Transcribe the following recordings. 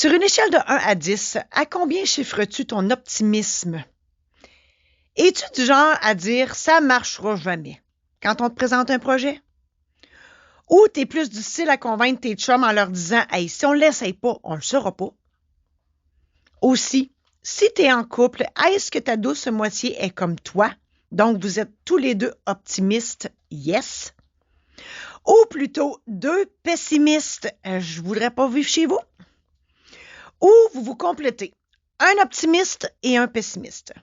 Sur une échelle de 1 à 10, à combien chiffres-tu ton optimisme? Es-tu du genre à dire « ça marchera jamais » quand on te présente un projet? Ou t'es plus du style à convaincre tes chums en leur disant « Hey, si on ne l'essaye pas, on ne le saura pas ». Aussi, si t'es en couple, est-ce que ta douce moitié est comme toi? Donc, vous êtes tous les deux optimistes, yes? Ou plutôt deux pessimistes, je voudrais pas vivre chez vous? Ou vous vous complétez, un optimiste et un pessimiste.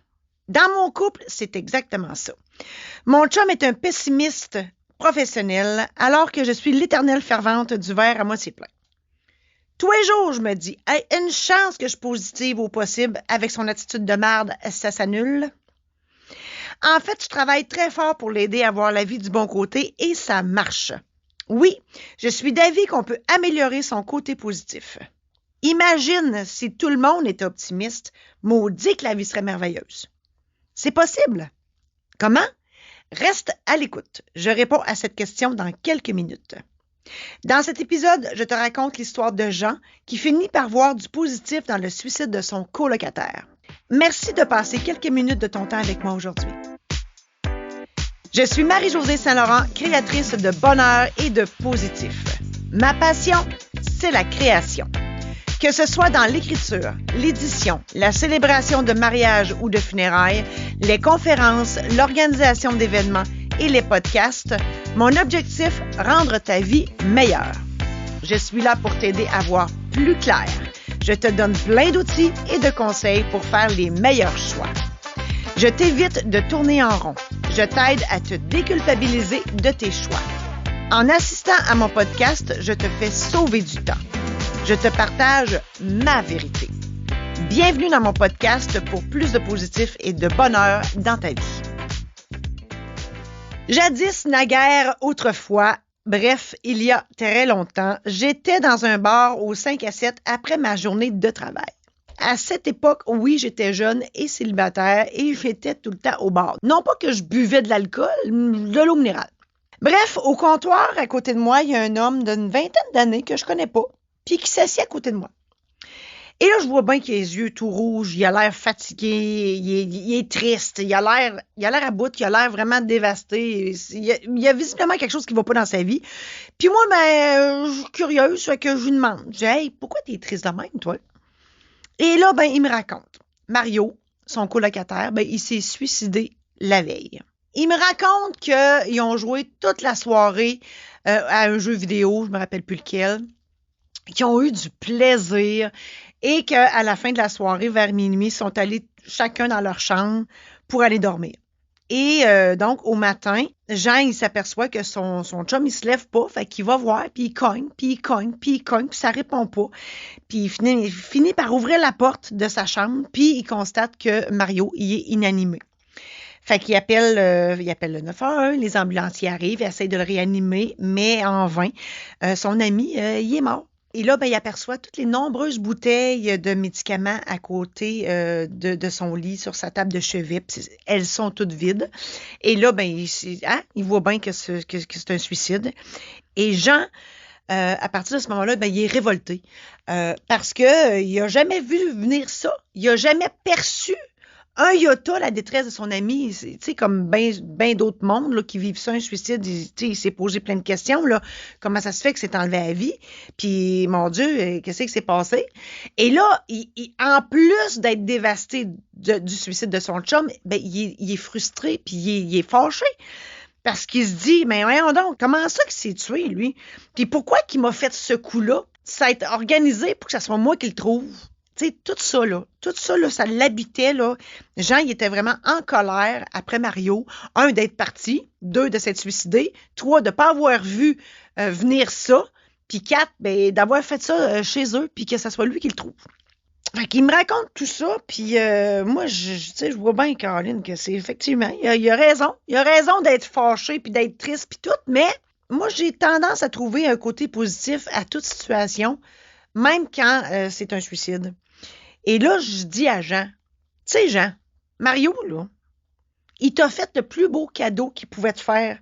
Dans mon couple, c'est exactement ça. Mon chum est un pessimiste professionnel, alors que je suis l'éternelle fervente du verre à moitié plein. Tous les jours, je me dis, hey, une chance que je suis positive au possible avec son attitude de merde, ça s'annule. En fait, je travaille très fort pour l'aider à voir la vie du bon côté et ça marche. Oui, je suis d'avis qu'on peut améliorer son côté positif. Imagine si tout le monde était optimiste, maudit que la vie serait merveilleuse. C'est possible. Comment? Reste à l'écoute. Je réponds à cette question dans quelques minutes. Dans cet épisode, je te raconte l'histoire de Jean qui finit par voir du positif dans le suicide de son colocataire. Merci de passer quelques minutes de ton temps avec moi aujourd'hui. Je suis Marie-Josée Saint-Laurent, créatrice de bonheur et de positif. Ma passion, c'est la création. Que ce soit dans l'écriture, l'édition, la célébration de mariage ou de funérailles, les conférences, l'organisation d'événements et les podcasts, mon objectif, rendre ta vie meilleure. Je suis là pour t'aider à voir plus clair. Je te donne plein d'outils et de conseils pour faire les meilleurs choix. Je t'évite de tourner en rond. Je t'aide à te déculpabiliser de tes choix. En assistant à mon podcast, je te fais sauver du temps. Je te partage ma vérité. Bienvenue dans mon podcast pour plus de positif et de bonheur dans ta vie. Jadis, naguère, autrefois, bref, il y a très longtemps, j'étais dans un bar au 5 à 7 après ma journée de travail. À cette époque, oui, j'étais jeune et célibataire et j'étais tout le temps au bar. Non pas que je buvais de l'alcool, de l'eau minérale. Bref, au comptoir, à côté de moi, il y a un homme d'une vingtaine d'années que je connais pas, puis qui s'assied à côté de moi. Et là, je vois bien qu'il a les yeux tout rouges, il a l'air fatigué, il est triste, il a l'air à bout, il a l'air vraiment dévasté. Il y a visiblement quelque chose qui va pas dans sa vie. Puis moi, je suis curieuse, fait que je lui demande. Je dis, hey, pourquoi t'es triste de même, toi? Et là, il me raconte. Mario, son colocataire, il s'est suicidé la veille. Il me raconte qu'ils ont joué toute la soirée à un jeu vidéo, je me rappelle plus lequel, qui ont eu du plaisir et qu'à la fin de la soirée, vers minuit, ils sont allés chacun dans leur chambre pour aller dormir. Et donc, au matin, Jean, il s'aperçoit que son chum, il se lève pas, fait qu'il va voir, puis il cogne, puis ça répond pas. Puis il finit par ouvrir la porte de sa chambre, puis il constate que Mario, il est inanimé. Fait qu'il appelle le 911, les ambulanciers arrivent, ils essayent de le réanimer, mais en vain. Son ami, il est mort. Et là, il aperçoit toutes les nombreuses bouteilles de médicaments à côté de son lit, sur sa table de chevet. Puis elles sont toutes vides. Et là, il voit bien que c'est un suicide. Et Jean, à partir de ce moment-là, il est révolté. Parce qu'il n'a jamais vu venir ça. Il n'a jamais perçu un iota la détresse de son ami, tu sais, comme ben d'autres mondes là, qui vivent ça, un suicide, il s'est posé plein de questions, là. Comment ça se fait que c'est enlevé à la vie? Puis, mon Dieu, qu'est-ce qui s'est passé? Et là, en plus d'être dévasté du suicide de son chum, il est frustré, puis il est fâché. Parce qu'il se dit, mais voyons donc, comment ça qu'il s'est tué, lui? Puis pourquoi qu'il m'a fait ce coup-là? Ça a été organisé pour que ce soit moi qui le trouve. Tu sais, tout ça, ça l'habitait, là. Jean, il était vraiment en colère après Mario. 1, d'être parti. 2, de s'être suicidé. 3, de ne pas avoir vu venir ça. Puis 4, d'avoir fait ça chez eux, puis que ce soit lui qui le trouve. Fait qu'il me raconte tout ça, puis moi, je vois bien, Caroline, que c'est effectivement, il a raison. Il a raison d'être fâché, puis d'être triste, puis tout, mais moi, j'ai tendance à trouver un côté positif à toute situation, même quand c'est un suicide. Et là, je dis à Jean, tu sais, Jean, Mario, là, il t'a fait le plus beau cadeau qu'il pouvait te faire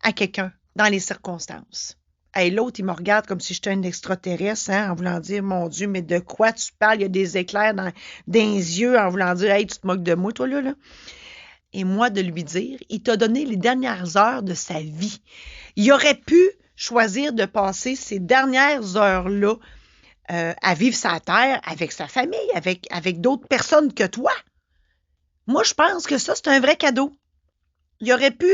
à quelqu'un dans les circonstances. Hey, l'autre, il me regarde comme si j'étais un extraterrestre, hein, en voulant dire, mon Dieu, mais de quoi tu parles? Il y a des éclairs dans les yeux, en voulant dire, hey, tu te moques de moi, toi, là. Et moi, de lui dire, il t'a donné les dernières heures de sa vie. Il aurait pu choisir de passer ces dernières heures-là à vivre sa terre avec sa famille, avec d'autres personnes que toi. Moi, je pense que ça, c'est un vrai cadeau. Il aurait pu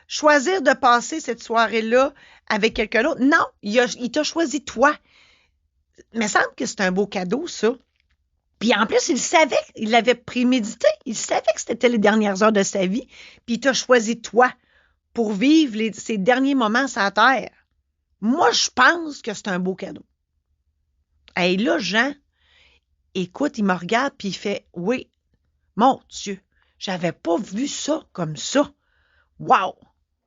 choisir de passer cette soirée-là avec quelqu'un d'autre. Non, il t'a choisi toi. Il me semble que c'est un beau cadeau, ça. Puis en plus, il savait, il l'avait prémédité. Il savait que c'était les dernières heures de sa vie. Puis il t'a choisi toi pour vivre ces derniers moments sur la terre. Moi, je pense que c'est un beau cadeau. Et là, Jean, écoute, il me regarde puis il fait « Oui, mon Dieu, j'avais pas vu ça comme ça. Wow,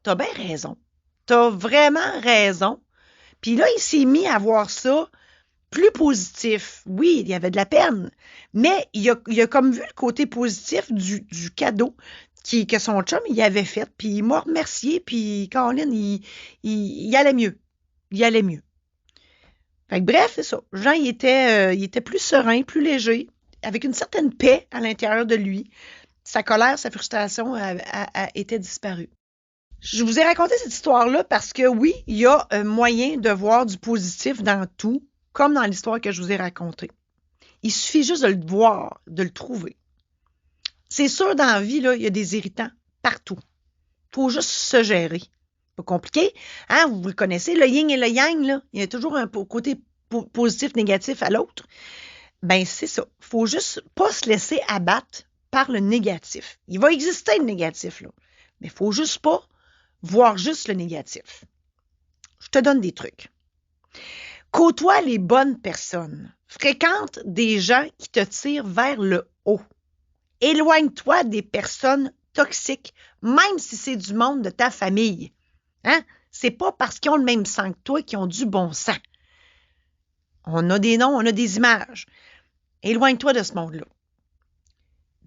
t'as bien raison. T'as vraiment raison. » Puis là, il s'est mis à voir ça plus positif. Oui, il y avait de la peine, mais il a comme vu le côté positif du cadeau que son chum il avait fait, puis il m'a remercié, puis Colin, il allait mieux. Il allait mieux. Fait que bref, c'est ça. Jean, il était plus serein, plus léger, avec une certaine paix à l'intérieur de lui. Sa colère, sa frustration était disparue. Je vous ai raconté cette histoire-là parce que oui, il y a un moyen de voir du positif dans tout, comme dans l'histoire que je vous ai racontée. Il suffit juste de le voir, de le trouver. C'est sûr, dans la vie, là, il y a des irritants partout. Il faut juste se gérer. Pas compliqué. Hein? Vous le connaissez, le yin et le yang, là. Il y a toujours un côté positif, négatif à l'autre. Ben, c'est ça. Il faut juste pas se laisser abattre par le négatif. Il va exister le négatif, là. Mais il faut juste pas voir juste le négatif. Je te donne des trucs. Côtoie les bonnes personnes. Fréquente des gens qui te tirent vers le haut. Éloigne-toi des personnes toxiques, même si c'est du monde de ta famille. Hein? C'est pas parce qu'ils ont le même sang que toi qu'ils ont du bon sang. On a des noms, on a des images. Éloigne-toi de ce monde-là.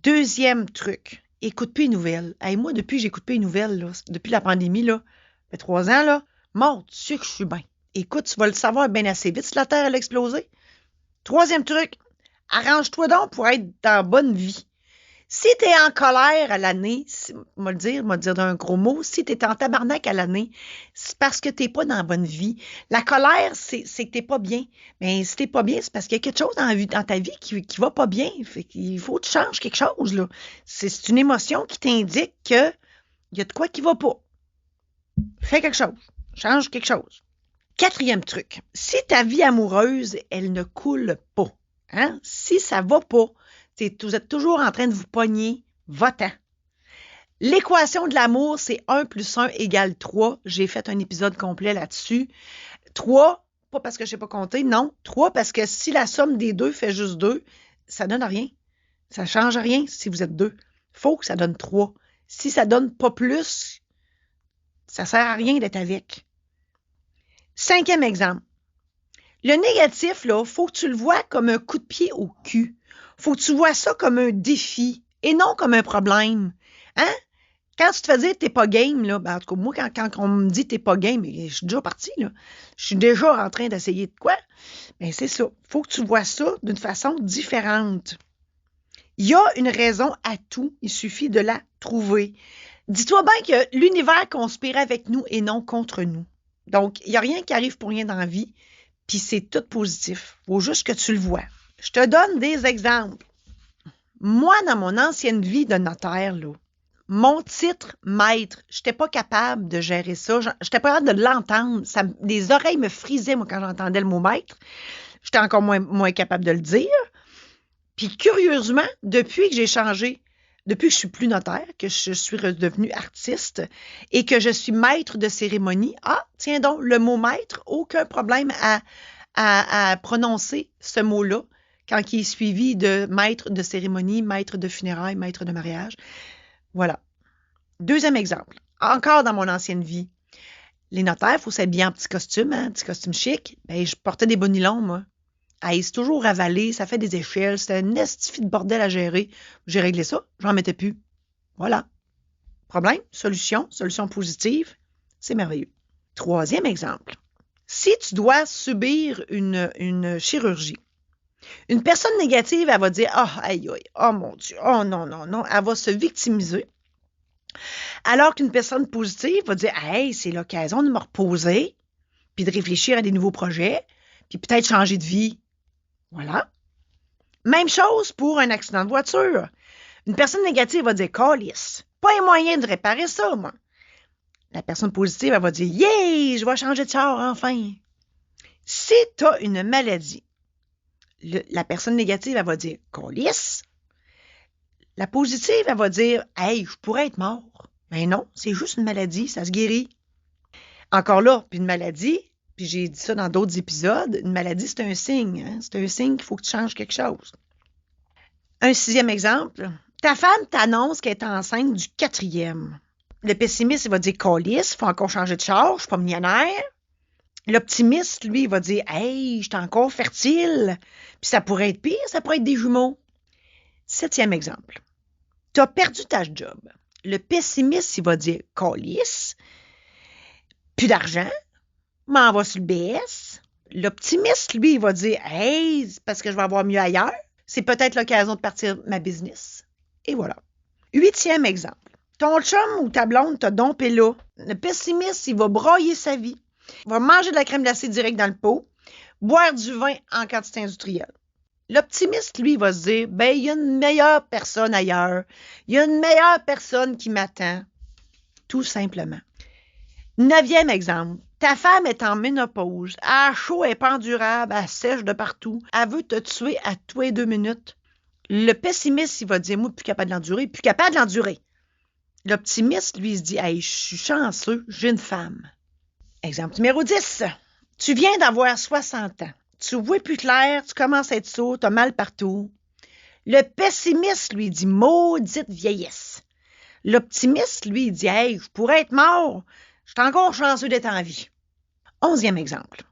Deuxième truc, écoute plus les nouvelles. Hey, moi, depuis que j'écoute plus les nouvelles, là, depuis la pandémie, là, ça fait 3 ans, là, mon Dieu que je suis bien. Écoute, tu vas le savoir bien assez vite si la Terre a explosé. Troisième truc, arrange-toi donc pour être dans bonne vie. Si tu es en colère à l'année, m'a dire d'un gros mot, si tu es en tabarnak à l'année, c'est parce que tu n'es pas dans la bonne vie. La colère, c'est que tu n'es pas bien. Mais si tu n'es pas bien, c'est parce qu'il y a quelque chose dans ta vie qui ne va pas bien. Fait qu'il faut que tu changes quelque chose, là. C'est une émotion qui t'indique qu'il y a de quoi qui ne va pas. Fais quelque chose. Change quelque chose. Quatrième truc, si ta vie amoureuse, elle ne coule pas, hein? Si ça ne va pas, vous êtes toujours en train de vous pogner, va-t'en. L'équation de l'amour, c'est 1 + 1 = 3. J'ai fait un épisode complet là-dessus. 3, pas parce que je ne sais pas compter, non. 3 parce que si la somme des deux fait juste 2, ça donne rien. Ça ne change rien si vous êtes 2. Il faut que ça donne 3. Si ça donne pas plus, ça ne sert à rien d'être avec. 5e exemple. Le négatif, là, faut que tu le vois comme un coup de pied au cul. Faut que tu vois ça comme un défi et non comme un problème. Hein? Quand tu te fais dire t'es pas game, là, ben, en tout cas, moi, quand on me dit t'es pas game, je suis déjà partie, là. Je suis déjà en train d'essayer de quoi? Ben, c'est ça. Faut que tu vois ça d'une façon différente. Il y a une raison à tout. Il suffit de la trouver. Dis-toi bien que l'univers conspire avec nous et non contre nous. Donc, il n'y a rien qui arrive pour rien dans la vie, puis c'est tout positif. Il faut juste que tu le vois. Je te donne des exemples. Moi, dans mon ancienne vie de notaire, là, mon titre maître, je n'étais pas capable de gérer ça. Je n'étais pas capable de l'entendre. Les oreilles me frisaient, moi, quand j'entendais le mot maître. J'étais encore moins capable de le dire. Puis, curieusement, depuis que j'ai changé, depuis que je suis plus notaire, que je suis redevenue artiste et que je suis maître de cérémonie, tiens donc, le mot maître, aucun problème à prononcer ce mot-là quand il est suivi de maître de cérémonie, maître de funérailles, maître de mariage. Voilà. Deuxième exemple. Encore dans mon ancienne vie. Les notaires, il faut s'habiller en petit costume, hein, petit costume chic. Ben, je portais des bas nylons, moi. C'est toujours avalé, ça fait des échelles, c'était un estifi de bordel à gérer. J'ai réglé ça, j'en mettais plus. Voilà. Problème, solution positive, c'est merveilleux. Troisième exemple. Si tu dois subir une chirurgie, une personne négative, elle va dire « Ah, aïe, aïe, oh mon Dieu, oh non, non, non », elle va se victimiser. Alors qu'une personne positive va dire « Hey, c'est l'occasion de me reposer, puis de réfléchir à des nouveaux projets, puis peut-être changer de vie. » Voilà. Même chose pour un accident de voiture. Une personne négative va dire « Calisse, pas un moyen de réparer ça, moi. » La personne positive, elle va dire « Yeah, je vais changer de char, enfin. » Si tu as une maladie, la personne négative, elle va dire « Calisse. » La positive, elle va dire « Hey, je pourrais être mort. » Mais non, c'est juste une maladie, ça se guérit. Encore là, puis une maladie, puis j'ai dit ça dans d'autres épisodes, une maladie, c'est un signe. Hein? C'est un signe qu'il faut que tu changes quelque chose. Un 6e exemple, ta femme t'annonce qu'elle est enceinte du 4e. Le pessimiste, il va dire « Calisse, il faut encore changer de char, je suis pas millionnaire. » L'optimiste, lui, il va dire « Hey, je suis encore fertile. » Puis ça pourrait être pire, ça pourrait être des jumeaux. 7e exemple, tu as perdu ta job. Le pessimiste, il va dire « Calisse, plus d'argent, m'en va sur le BS. » L'optimiste, lui, il va dire « Hey, c'est parce que je vais avoir mieux ailleurs. C'est peut-être l'occasion de partir ma business. » Et voilà. 8e exemple. Ton chum ou ta blonde t'a dompé là. Le pessimiste, il va broyer sa vie. Il va manger de la crème glacée direct dans le pot, boire du vin en quantité industrielle. L'optimiste, lui, va se dire, ben, il y a une meilleure personne ailleurs. Il y a une meilleure personne qui m'attend. Tout simplement. 9e exemple. Ta femme est en ménopause. Elle a chaud, elle est pas endurable, elle sèche de partout. Elle veut te tuer à tous les 2 minutes. Le pessimiste, il va dire, moi, plus capable de l'endurer, plus capable de l'endurer. L'optimiste, lui, se dit, hey, je suis chanceux, j'ai une femme. Exemple numéro 10. Tu viens d'avoir 60 ans. Tu vois plus clair, tu commences à être sourd, tu as mal partout. Le pessimiste, lui, dit, maudite vieillesse. L'optimiste, lui, dit, hey, je pourrais être mort. Je suis encore chanceux d'être en vie. 11e exemple.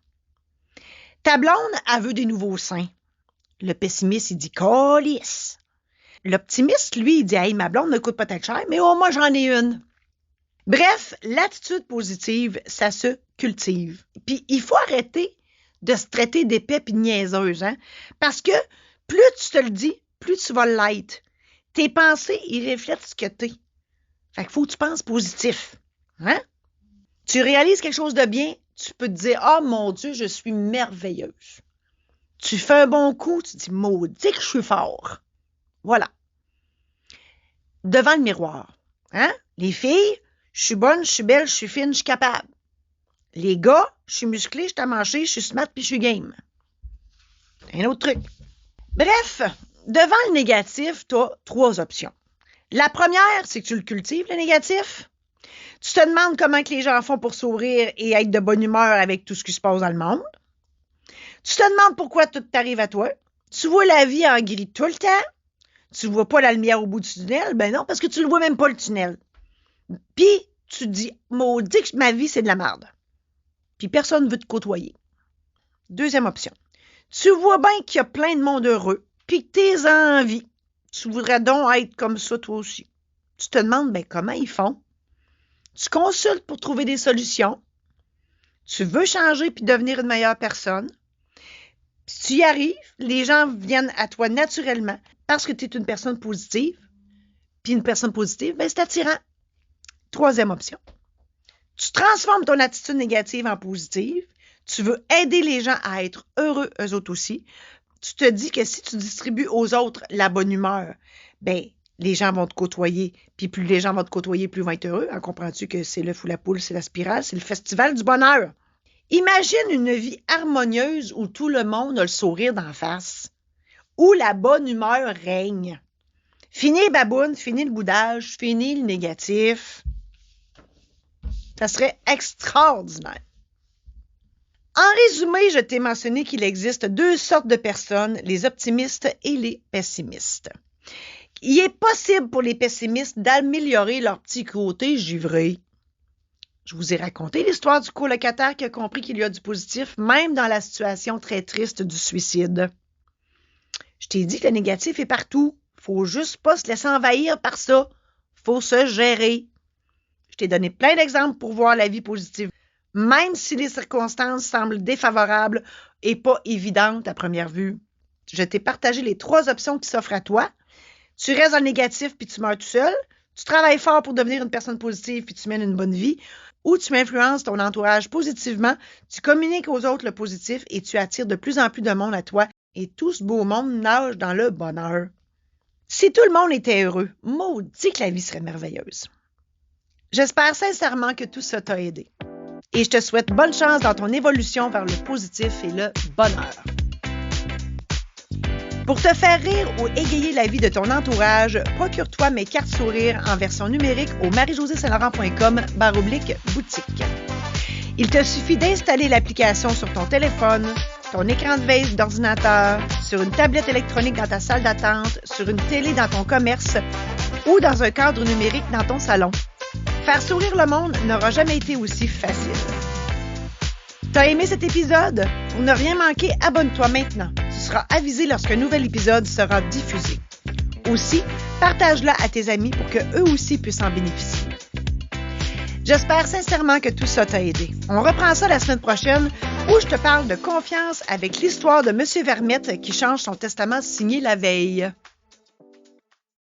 Ta blonde, elle veut des nouveaux seins. Le pessimiste, il dit, calisse. L'optimiste, lui, il dit, hey, ma blonde ne coûte pas très cher, mais au moins j'en ai une. Bref, l'attitude positive, ça se cultive. Puis il faut arrêter de se traiter d'épais et de niaiseuse, hein? Parce que plus tu te le dis, plus tu vas l'être. Tes pensées, ils reflètent ce que t'es. Fait qu'il faut que tu penses positif. Hein? Tu réalises quelque chose de bien, tu peux te dire, oh mon Dieu, je suis merveilleuse. Tu fais un bon coup, tu te dis, maudit que je suis fort. Voilà. Devant le miroir. Hein? Les filles, je suis bonne, je suis belle, je suis fine, je suis capable. Les gars, je suis musclé, je suis amanché, je suis smart puis je suis game. Un autre truc. Bref, devant le négatif, tu as 3 options. La première, c'est que tu le cultives, le négatif. Tu te demandes comment que les gens font pour sourire et être de bonne humeur avec tout ce qui se passe dans le monde. Tu te demandes pourquoi tout t'arrive à toi. Tu vois la vie en gris tout le temps. Tu vois pas la lumière au bout du tunnel. Ben non, parce que tu le vois même pas le tunnel. Puis, tu te dis, maudit que ma vie, c'est de la merde. Puis, personne ne veut te côtoyer. 2e option. Tu vois bien qu'il y a plein de monde heureux, puis que t'es en vie. Tu voudrais donc être comme ça, toi aussi. Tu te demandes, ben, comment ils font? Tu consultes pour trouver des solutions. Tu veux changer puis devenir une meilleure personne. Si tu y arrives, les gens viennent à toi naturellement parce que tu es une personne positive. Puis une personne positive, ben, c'est attirant. 3e option. Tu transformes ton attitude négative en positive. Tu veux aider les gens à être heureux, eux autres aussi. Tu te dis que si tu distribues aux autres la bonne humeur, ben, les gens vont te côtoyer. Puis plus les gens vont te côtoyer, plus ils vont être heureux. En comprends-tu que c'est l'œuf ou la poule, c'est la spirale, c'est le festival du bonheur. Imagine une vie harmonieuse où tout le monde a le sourire d'en face, où la bonne humeur règne. Fini les babounes, fini le boudage, fini le négatif. Ça serait extraordinaire. En résumé, je t'ai mentionné qu'il existe 2 sortes de personnes, les optimistes et les pessimistes. Il est possible pour les pessimistes d'améliorer leur petit côté givré. Je vous ai raconté l'histoire du colocataire qui a compris qu'il y a du positif, même dans la situation très triste du suicide. Je t'ai dit que le négatif est partout. Faut juste pas se laisser envahir par ça. Faut se gérer. Je t'ai donné plein d'exemples pour voir la vie positive. même si les circonstances semblent défavorables et pas évidentes à première vue. Je t'ai partagé les 3 options qui s'offrent à toi. Tu restes dans le négatif puis tu meurs tout seul. Tu travailles fort pour devenir une personne positive puis tu mènes une bonne vie. Ou tu influences ton entourage positivement, tu communiques aux autres le positif et tu attires de plus en plus de monde à toi et tout ce beau monde nage dans le bonheur. Si tout le monde était heureux, maudit que la vie serait merveilleuse. J'espère sincèrement que tout ça t'a aidé. Et je te souhaite bonne chance dans ton évolution vers le positif et le bonheur. Pour te faire rire ou égayer la vie de ton entourage, procure-toi mes cartes sourires en version numérique au marijosésaint-laurent.com/boutique. Il te suffit d'installer l'application sur ton téléphone, ton écran de veille d'ordinateur, sur une tablette électronique dans ta salle d'attente, sur une télé dans ton commerce ou dans un cadre numérique dans ton salon. Faire sourire le monde n'aura jamais été aussi facile. T'as aimé cet épisode? Pour ne rien manquer, abonne-toi maintenant. Tu seras avisé lorsqu'un nouvel épisode sera diffusé. Aussi, partage-la à tes amis pour qu'eux aussi puissent en bénéficier. J'espère sincèrement que tout ça t'a aidé. On reprend ça la semaine prochaine où je te parle de confiance avec l'histoire de M. Vermette qui change son testament signé la veille.